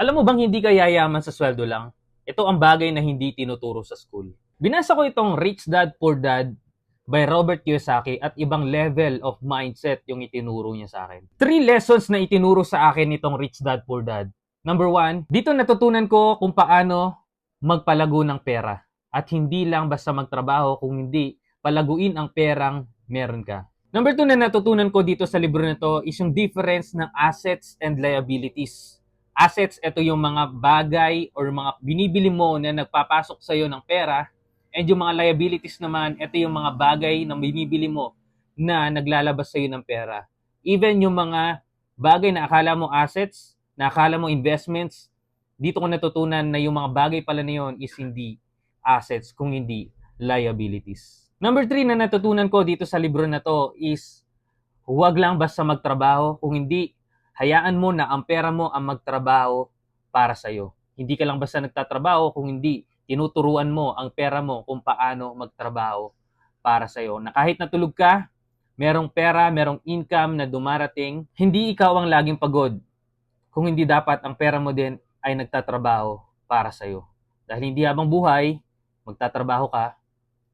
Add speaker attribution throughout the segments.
Speaker 1: Alam mo bang hindi ka yayaman sa sweldo lang? Ito ang bagay na hindi tinuturo sa school. Binasa ko itong Rich Dad Poor Dad by Robert Kiyosaki at ibang level of mindset yung itinuro niya sa akin. 3 lessons na itinuro sa akin itong Rich Dad Poor Dad. Number 1, dito natutunan ko kung paano magpalago ng pera. At hindi lang basta magtrabaho, kung hindi palaguin ang perang meron ka. Number 2 na natutunan ko dito sa libro na to is yung difference ng assets and liabilities. Assets, ito yung mga bagay or mga binibili mo na nagpapasok sa iyo ng pera. And yung mga liabilities naman, ito yung mga bagay na binibili mo na naglalabas sa iyo ng pera. Even yung mga bagay na akala mo assets, na akala mo investments, dito ko natutunan na yung mga bagay pala na yun is hindi assets, kung hindi liabilities. Number 3 na natutunan ko dito sa libro na to is huwag lang basta magtrabaho, kung hindi, hayaan mo na ang pera mo ang magtrabaho para sa'yo. Hindi ka lang basta nagtatrabaho, kung hindi, tinuturuan mo ang pera mo kung paano magtrabaho para sa'yo. Na kahit natulog ka, merong pera, merong income na dumarating, hindi ikaw ang laging pagod. Kung hindi, dapat ang pera mo din ay nagtatrabaho para sa'yo. Dahil hindi habang buhay, magtatrabaho ka,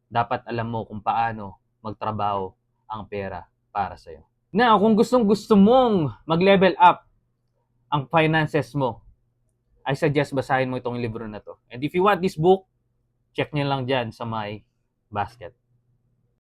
Speaker 1: dapat alam mo kung paano magtrabaho ang pera para sa'yo. Now, kung gustong-gusto mong mag-level up ang finances mo, I suggest basahin mo itong libro na to. And if you want this book, check nyo lang dyan sa my basket.